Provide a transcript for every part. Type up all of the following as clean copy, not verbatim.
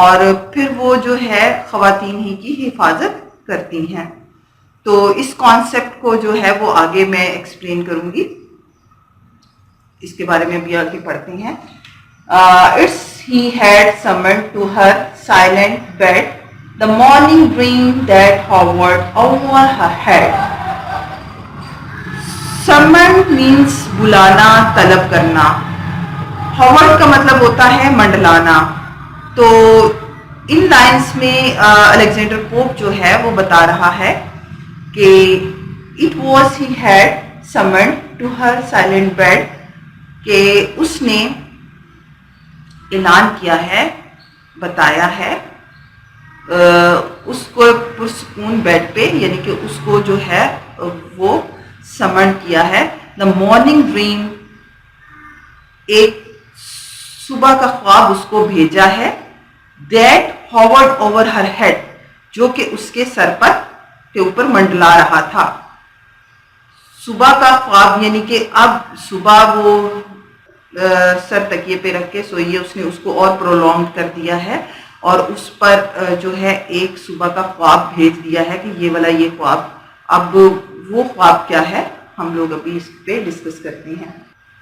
اور پھر وہ جو ہے خواتین ہی کی حفاظت کرتی ہیں. تو اس کانسیپٹ کو جو ہے وہ آگے میں ایکسپلین کروں گی. اس کے بارے میں بھی آگے پڑھتے ہیں. It's he had summoned to her silent bed the morning dream that hovered over her head. Summoned means بلانا, طلب کرنا. hovered کا مطلب ہوتا ہے منڈلانا. تو ان لائنز میں الیگزینڈر پوپ جو ہے وہ بتا رہا ہے کہ it was he had summoned to her silent bed, کہ اس نے اعلان کیا ہے, بتایا ہے اس کو پرسکون بیڈ پہ, یعنی کہ اس کو جو ہے وہ سمن کیا ہے. دا مارننگ ڈریم, ایک صبح کا خواب اس کو بھیجا ہے. That hovered over her head, جو کہ اس کے سر پر کے اوپر منڈلا رہا تھا. صبح کا خواب یعنی کہ اب صبح وہ سر تکیے پہ رکھ کے سوئی ہے, اس نے اس کو اور پرولونگ کر دیا ہے اور اس پر جو ہے ایک صبح کا خواب بھیج دیا ہے کہ یہ والا یہ خواب. اب وہ خواب کیا ہے ہم لوگ ابھی اس پہ ڈسکس کرتے ہیں.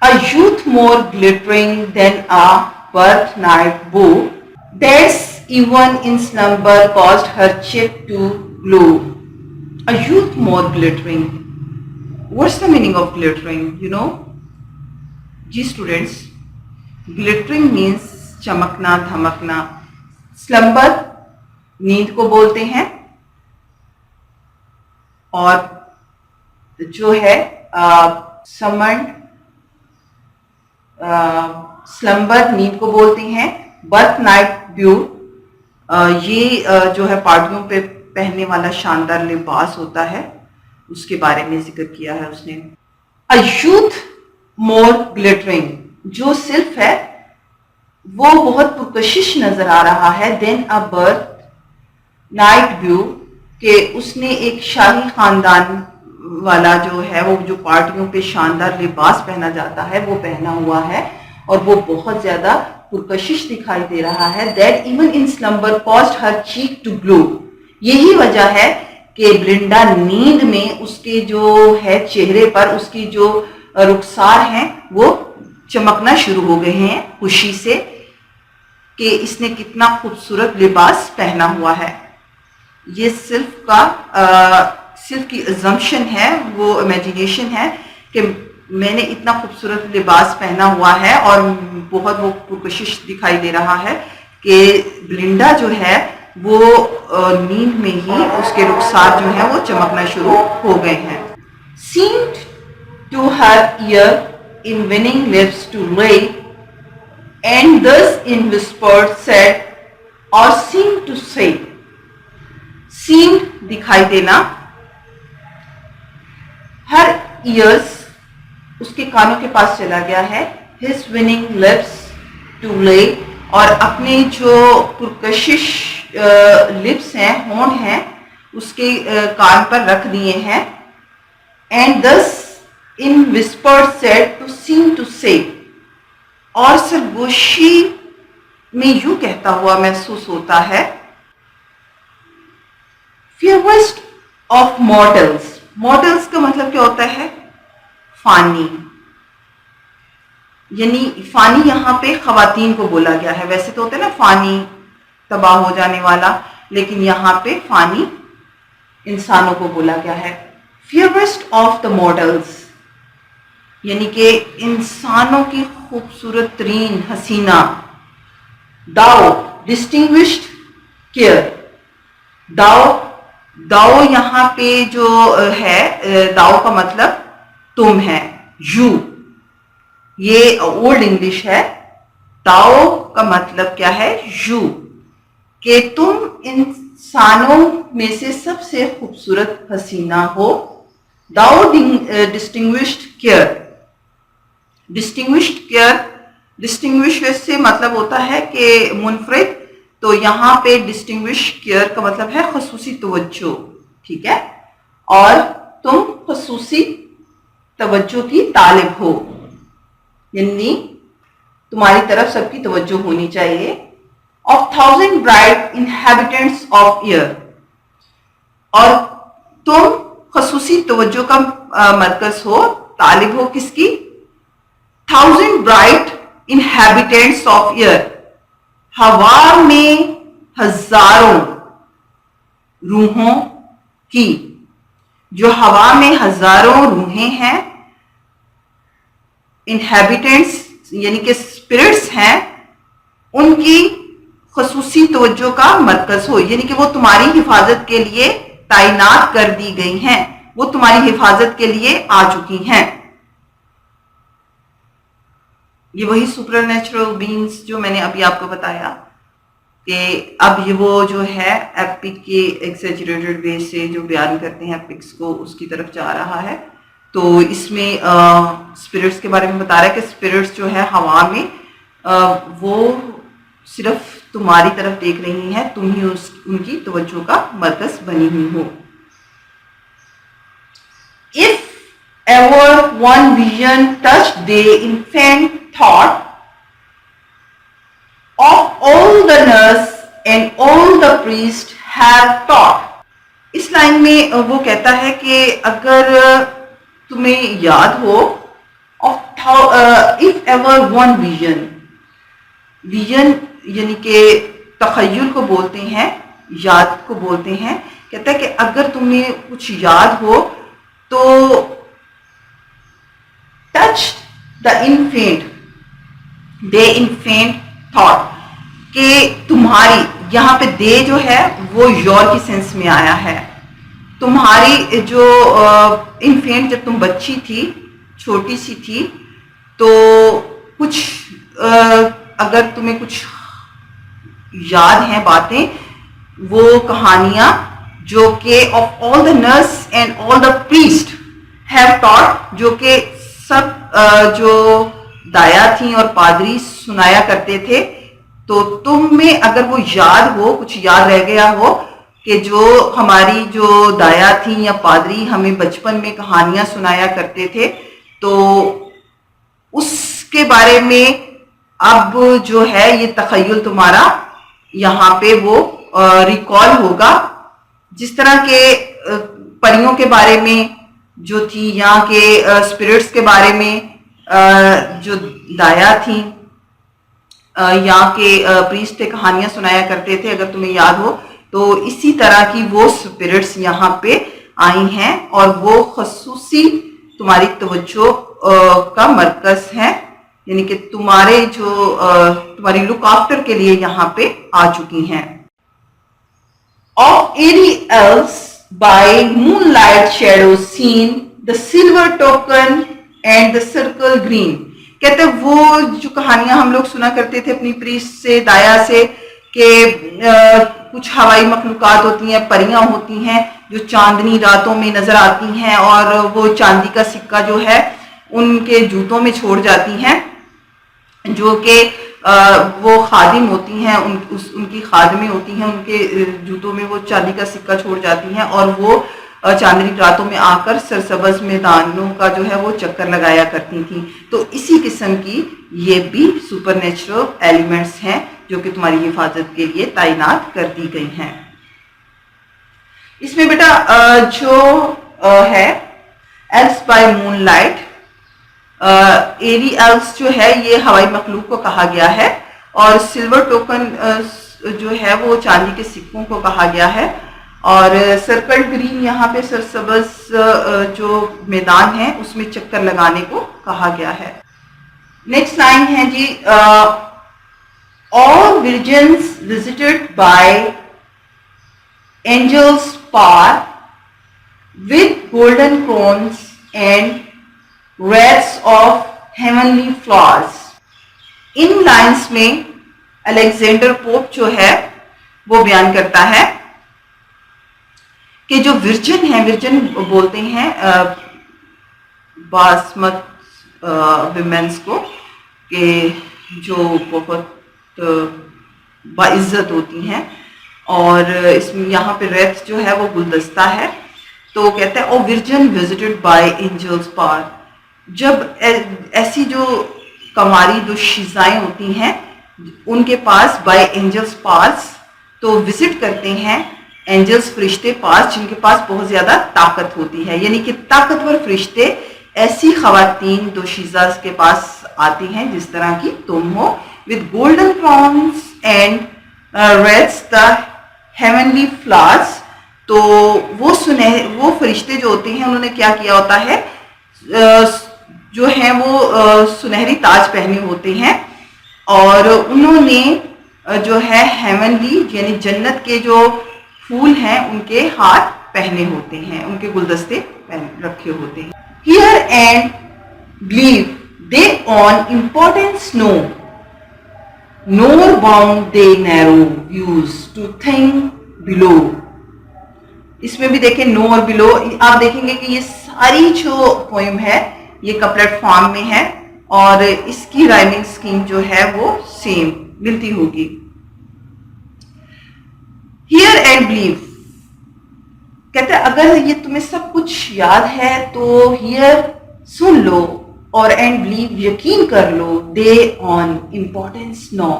A youth more glittering than a birthnight bow, that's even in slumber caused her cheek to glow. A youth more glittering. What's the meaning of glittering? You know? جی اسٹوڈینٹس, گلٹرنگ مینس چمکنا, دھمکنا. Slumber نیند کو بولتے ہیں, اور جو ہے سمنڈ سلمبر نیند کو بولتے ہیں. برتھ نائٹ بیو, یہ جو ہے پارٹیوں پہ پہننے والا شاندار لباس ہوتا ہے, اس کے بارے میں ذکر کیا ہے اس نے. A youth more glittering, جو صرف ہے وہ بہت پرکشش نظر آ رہا ہے. دین a birth night view, کہ اس نے ایک شاہی خاندان والا جو ہے وہ جو پارٹیوں پہ شاندار لباس پہنا جاتا ہے وہ پہنا ہوا ہے اور وہ بہت زیادہ پرکشش دکھائی دے رہا ہے. That even in slumber caused her cheek to glow, یہی وجہ ہے کہ بلنڈا نیند میں اس کے جو ہے چہرے پر اس کی جو رخسار ہیں وہ چمکنا شروع ہو گئے ہیں خوشی سے کہ اس نے کتنا خوبصورت لباس پہنا ہوا ہے. یہ صرف کی ازمپشن ہے, وہ امیجینیشن ہے کہ میں نے اتنا خوبصورت لباس پہنا ہوا ہے اور بہت وہ پرکشش دکھائی دے رہا ہے کہ بلنڈا جو ہے وہ نیند میں ہی اس کے رخسار جو ہیں وہ چمکنا شروع ہو گئے ہیں. Seemed to her ear in winning lips to lay, and thus in whispered said, or seemed to say. Seemed دکھائی دینا, her ears اس کے کانوں کے پاس چلا گیا ہے. His winning lips to lay, اور اپنے جو پرکشش لپس ہیں, ہونٹ ہیں, اس کے کان پر رکھ دیے ہیں. And thus in whispered said to seem to say, اور سرگوشی میں یوں کہتا ہوا محسوس ہوتا ہے. Fairest of mortals, mortals کا مطلب کیا ہوتا ہے؟ فانی. یعنی فانی یہاں پہ خواتین کو بولا گیا ہے. ویسے تو ہوتا ہے نا فانی تباہ ہو جانے والا, لیکن یہاں پہ فانی انسانوں کو بولا گیا ہے. Fairest of the mortals, یعنی کہ انسانوں کی خوبصورت ترین حسینہ. داؤ distinguished care, داؤ یہاں پہ جو ہے داؤ کا مطلب تم ہے. یو یہ اولڈ انگلش ہے. داؤ کا مطلب کیا ہے؟ یو, کہ تم انسانوں میں سے سب سے خوبصورت حسینہ ہو. داؤ distinguished care, distinguished care, distinguished سے مطلب ہوتا ہے کہ منفرد, تو یہاں پہ distinguished care کا مطلب ہے خصوصی توجہ. ٹھیک ہے, اور تم خصوصی توجہ کی طالب ہو, یعنی تمہاری طرف سب کی توجہ ہونی چاہیے. of thousand bright inhabitants of air. اور تم خصوصی توجہ کا مرکز ہو، طالب ہو کس کی؟ thousand bright inhabitants of air. ہوا میں ہزاروں روحوں کی، جو ہوا میں ہزاروں روحیں ہیں، انہیبیٹنٹس یعنی کہ اسپرٹس ہیں، ان کی خصوصی توجہ کا مرکز ہو، یعنی کہ وہ تمہاری حفاظت کے لیے تعینات کر دی گئی ہیں، وہ تمہاری حفاظت کے لیے آ چکی ہیں. یہ وہی سپر نیچرل بینگز جو میں نے ابھی آپ کو بتایا کہ اب یہ وہ جو ہے ایپک کے ایکسیجریٹڈ وے سے جو بیان کرتے ہیں ایپکس کو، اس کی طرف جا رہا ہے. تو اس میں اسپرٹس کے بارے میں بتا رہا ہے کہ اسپرٹس جو ہے ہوا میں وہ صرف تمہاری طرف دیکھ رہی ہیں، تم ہی ان کی توجہ کا مرکز بنی ہوئی ہو. If ever one vision touched the infant thought of all the nurse and all the priest have taught. اس لائن میں وہ کہتا ہے کہ اگر تمہیں یاد ہو if ever one vision یعنی کہ تخیل کو بولتے ہیں، یاد کو بولتے ہیں. کہتا ہے کہ اگر تمہیں کچھ یاد ہو تو ٹچ دا infant thought کہ تمہاری، یہاں پہ دے جو ہے وہ یور کی سینس میں آیا ہے. تمہاری جو انفینٹ، جب تم بچی تھی، چھوٹی سی تھی، تو کچھ اگر تمہیں کچھ یاد ہیں باتیں، وہ کہانیاں جو کہ of all the nurse and all the priest have taught, جو کہ سب جو دایا تھیں اور پادری سنایا کرتے تھے، تو تم میں اگر وہ یاد ہو، کچھ یاد رہ گیا ہو کہ جو ہماری جو دایا تھیں یا پادری ہمیں بچپن میں کہانیاں سنایا کرتے تھے، تو اس کے بارے میں اب جو ہے یہ تخیل تمہارا یہاں پہ وہ ریکال ہوگا. جس طرح کے پریوں کے بارے میں جو تھی، یہاں کے اسپرٹس کے بارے میں جو دایا تھیں، یہاں کے پریسٹ کہانیاں سنایا کرتے تھے، اگر تمہیں یاد ہو، تو اسی طرح کی وہ اسپرٹس یہاں پہ آئی ہیں اور وہ خصوصی تمہاری توجہ کا مرکز ہے، یعنی کہ تمہارے جو تمہاری لک آفٹر کے لیے یہاں پہ آ چکی ہیں. Of airy elves by moonlight shadows seen, the silver token and the circle green. کہتے ہیں وہ جو کہانیاں ہم لوگ سنا کرتے تھے اپنی پریسٹ سے، دایا سے، کہ کچھ ہوائی مخلوقات ہوتی ہیں، پریاں ہوتی ہیں جو چاندنی راتوں میں نظر آتی ہیں اور وہ چاندی کا سکہ جو ہے ان کے جوتوں میں چھوڑ جاتی ہیں، جو کہ وہ خادم ہوتی ہیں، ان کی خادمیں ہوتی ہیں، ان کے جوتوں میں وہ چاندی کا سکہ چھوڑ جاتی ہیں اور وہ چاندنی راتوں میں آ کر سرسبز میدانوں کا جو ہے وہ چکر لگایا کرتی تھیں. تو اسی قسم کی یہ بھی سپر نیچرل ایلیمنٹس ہیں جو کہ تمہاری حفاظت کے لیے تعینات کر دی گئی ہیں. اس میں بیٹا جو ہے Alice by moonlight, airy Alice جو ہے یہ ہوائی مخلوق کو کہا گیا ہے، اور سلور ٹوکن جو ہے وہ چاندی کے سکوں کو کہا گیا ہے، اور سرکل گرین یہاں پہ سرسبز جو میدان ہے اس میں چکر لگانے کو کہا گیا ہے. نیکسٹ لائن ہے جی، all virgins visited by angels par with golden crowns and wreaths of heavenly flowers. In lines میں الیگزینڈر پوپ جو ہے وہ بیان کرتا ہے کہ جو ورجن ہیں، ورجن بولتے ہیں باسمت ویمنس کو، کہ جو بہت باعزت ہوتی ہیں، اور اس میں یہاں پہ ریت جو ہے وہ گلدستہ ہے. تو کہتا ہے او ورجن وزٹڈ بائی اینجلز پار، جب ایسی جو کماری جو شیزائیں ہوتی ہیں ان کے پاس بائی اینجلس پاس، تو وزٹ کرتے ہیں اینجلس فرشتے پاس جن کے پاس بہت زیادہ طاقت ہوتی ہے، یعنی کہ طاقتور فرشتے ایسی خواتین دوشیزہ کے پاس آتی ہیں جس طرح کی تم ہو، with golden crowns and rests the heavenly flowers. تو وہ فرشتے جو ہوتے ہیں انہوں نے کیا کیا ہوتا ہے، جو ہیں وہ سنہری تاج پہنے ہوتے ہیں، اور انہوں نے جو ہے ہیونلی یعنی جنت کے جو پھول ہیں ان کے ہاتھ پہنے ہوتے ہیں، ان کے گلدستے رکھے ہوتے ہیں. Hear and believe they on importance know, nor bound they narrow views to think below. اس میں بھی دیکھیں نو اور بلو، آپ دیکھیں گے کہ یہ ساری جو پوئم ہے یہ کپلٹ فارم میں ہے اور اس کی رائمنگ سکیم جو ہے وہ سیم ملتی ہوگی. Hear and believe کہتے ہیں اگر یہ تمہیں سب کچھ یاد ہے تو ہیئر سن لو اور اینڈ بلیو یقین کر لو، دے آن امپورٹینس نو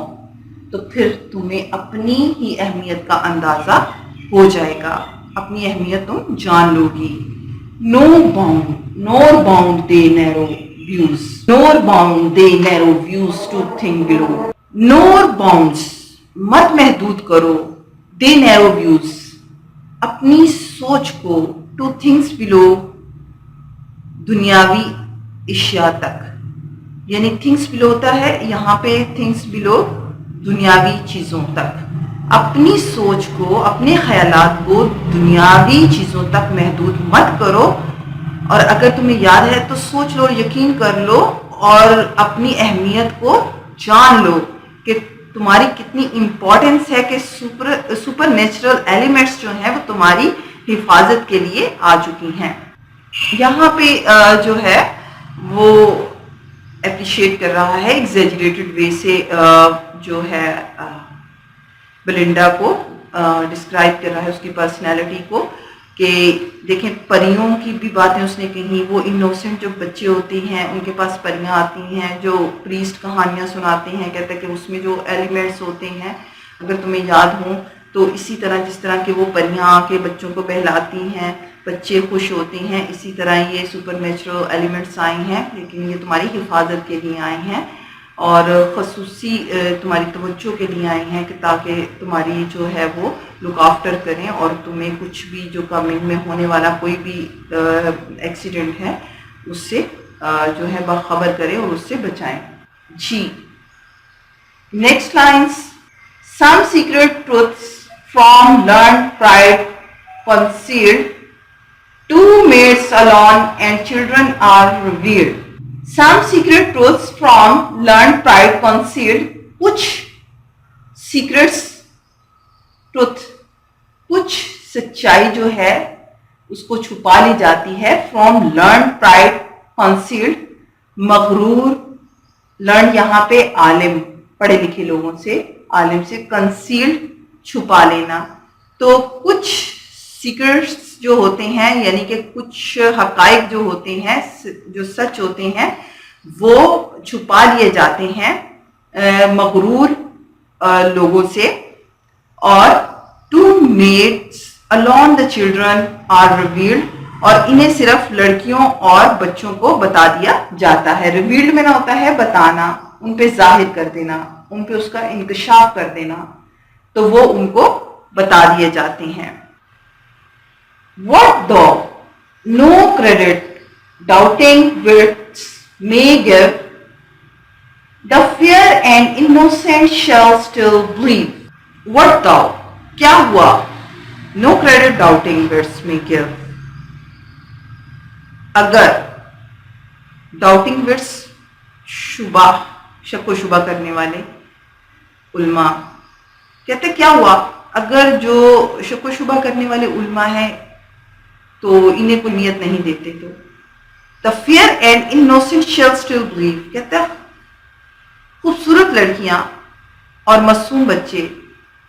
تو پھر تمہیں اپنی ہی اہمیت کا اندازہ ہو جائے گا، اپنی اہمیت تم جان لو گی. No bound nor bound the narrow waves, nor bound the narrow waves to think below. Nor bounds مت محدود کرو، دے نیرو ویوز اپنی سوچ کو، ٹو تھنگس بلو دنیاوی اشیاء تک، یعنی تھنگس بلو ہوتا ہے یہاں پہ تھنگس بلو دنیاوی چیزوں تک. اپنی سوچ کو، اپنے خیالات کو دنیاوی چیزوں تک محدود مت کرو، اور اگر تمہیں یاد ہے تو سوچ لو، یقین کر لو اور اپنی اہمیت کو جان لو کہ تمہاری کتنی امپورٹنس ہے کہ سپر نیچرل ایلیمنٹس جو ہیں وہ تمہاری حفاظت کے لیے آ چکی ہیں. یہاں پہ جو ہے وہ اپریشیٹ کر رہا ہے ایگزیجریٹڈ وے سے، جو ہے بلنڈا کو ڈسکرائب کر رہا ہے اس کی پرسنالٹی کو، کہ دیکھیں پریوں کی بھی باتیں اس نے کہیں، وہ انوسنٹ جو بچے ہوتے ہیں ان کے پاس پریاں آتی ہیں جو پریسٹ کہانیاں سناتے ہیں، کہتے ہیں کہ اس میں جو ایلیمنٹس ہوتے ہیں اگر تمہیں یاد ہوں تو اسی طرح جس طرح کہ وہ پریاں آ کے بچوں کو بہلاتی ہیں، بچے خوش ہوتے ہیں، اسی طرح یہ سپر نیچرل ایلیمنٹس آئے ہیں، لیکن یہ تمہاری حفاظت کے لیے آئے ہیں اور خصوصی تمہاری توجہ کے لیے آئے ہیں کہ تاکہ تمہاری جو ہے وہ لک آفٹر کریں اور تمہیں کچھ بھی جو کمنگ میں ہونے والا کوئی بھی ایکسیڈنٹ ہے اس سے جو ہے باخبر کریں اور اس سے بچائیں. جی next lines, some secret truths from learn pride concealed, two maids alone and children are revealed. Some secret truths from learned pride concealed. کچھ سیکرٹس ٹروتھ، کچھ سچائی جو ہے اس کو چھپا لی جاتی ہے. فرام لرن پرائڈ concealed، مغرور، لرن یہاں پہ عالم، پڑھے لکھے لوگوں سے، عالم سے، کنسیلڈ چھپا لینا. تو کچھ سیکرٹس جو ہوتے ہیں یعنی کہ کچھ حقائق جو ہوتے ہیں، جو سچ ہوتے ہیں، وہ چھپا لیے جاتے ہیں مغرور لوگوں سے. اور to میڈس alone the children are revealed، اور انہیں صرف لڑکیوں اور بچوں کو بتا دیا جاتا ہے. ریویلڈ میں نہ ہوتا ہے بتانا، ان پہ ظاہر کر دینا، ان پہ اس کا انکشاف کر دینا، تو وہ ان کو بتا دیے جاتے ہیں. What though no credit doubting wits may give, the fair and innocent shall still believe. What though کیا ہوا، no credit doubting wits may give، اگر doubting wits شبہ، شک و شبہ کرنے والے علماء، کہتے کیا ہوا اگر جو شک و شبہ کرنے والے علماء ہیں تو انہیں کوئی نیت نہیں دیتے تو the fair and innocent shall still believe، کہتا ہے خوبصورت لڑکیاں اور معصوم بچے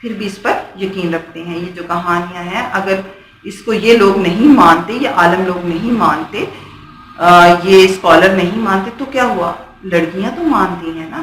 پھر بھی اس پر یقین رکھتے ہیں. یہ جو کہانیاں ہیں اگر اس کو یہ لوگ نہیں مانتے، یہ عالم لوگ نہیں مانتے، یہ اسکالر نہیں مانتے تو کیا ہوا، لڑکیاں تو مانتی ہیں نا.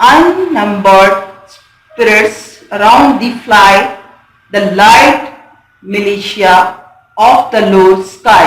unnumbered spirits around the fly, the light militia of the low sky.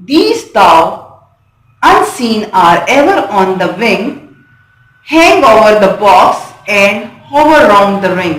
These thou unseen are ever on the wing, hang over the box and hover round the ring.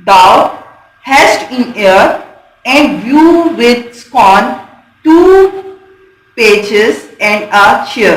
thou hast in air and view with scorn 2 pages and a chair.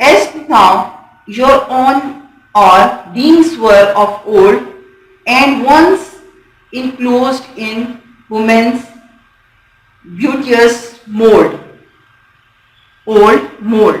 As now your own or beings were of old and once enclosed in woman's beauteous mold. Old mold.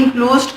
enclosed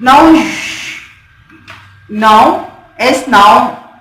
now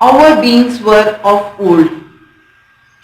Our beings were of old,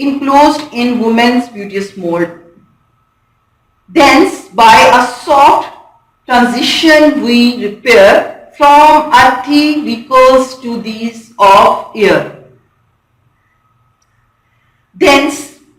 enclosed in woman's beauteous mold. Thence, by a soft transition, we repair from earthy vehicles to these of air. Thence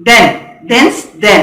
then,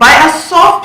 by a soft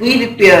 we repair,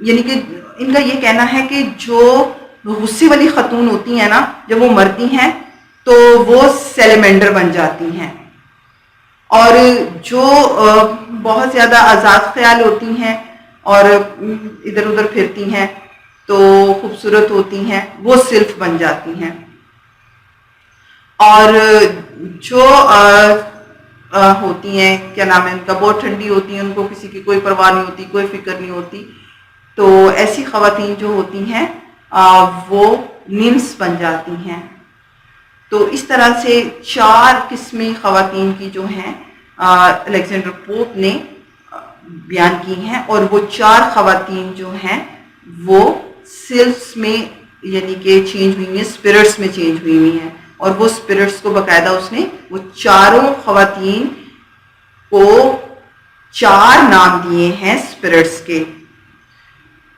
یعنی کہ ان کا یہ کہنا ہے کہ جو غصے والی خاتون ہوتی ہیں نا، جب وہ مرتی ہیں تو وہ سیلیمینڈر بن جاتی ہیں، اور جو بہت زیادہ آزاد خیال ہوتی ہیں اور ادھر ادھر پھرتی ہیں تو خوبصورت ہوتی ہیں، وہ سلف بن جاتی ہیں، اور جو ہوتی ہیں کیا نام ہے ان کا، بہت ٹھنڈی ہوتی ہیں، ان کو کسی کی کوئی پرواہ نہیں ہوتی، کوئی فکر نہیں ہوتی، تو ایسی خواتین جو ہوتی ہیں وہ نیمس بن جاتی ہیں۔ تو اس طرح سے 4 قسمیں خواتین کی جو ہیں الیگزینڈر پوپ نے بیان کی ہیں، اور وہ 4 خواتین جو ہیں وہ سیلفس میں یعنی کہ چینج ہوئی ہیں، اسپرٹس میں چینج ہوئی ہیں، اور وہ اسپرٹس کو باقاعدہ اس نے وہ چاروں خواتین کو 4 نام دیے ہیں اسپرٹس کے۔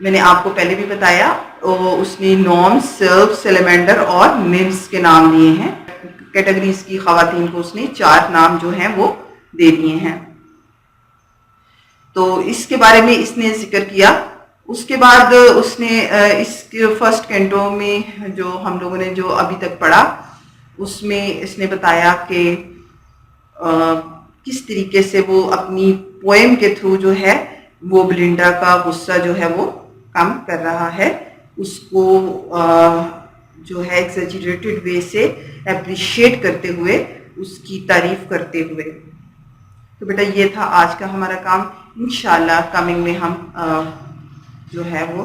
میں نے آپ کو پہلے بھی بتایا، اس نے نوم، سیلف، سیلیمینڈر اور نیمس کے نام دیے ہیں۔ کیٹیگریز کی خواتین کو اس نے 4 نام جو ہیں وہ دے دیے ہیں۔ تو اس کے بارے میں اس نے ذکر کیا۔ اس کے بعد اس نے اس کے فرسٹ کینٹو میں جو ہم لوگوں نے جو ابھی تک پڑھا، اس میں اس نے بتایا کہ کس طریقے سے وہ اپنی پوئم کے تھرو جو ہے وہ بلنڈا کا غصہ جو ہے وہ کم کر رہا ہے، اس کو جو ہے ایگزیجریٹڈ وے سے اپریشیٹ کرتے ہوئے، اس کی تعریف کرتے ہوئے۔ تو بیٹا یہ تھا آج کا ہمارا کام، انشاءاللہ کمنگ میں ہم جو ہے وہ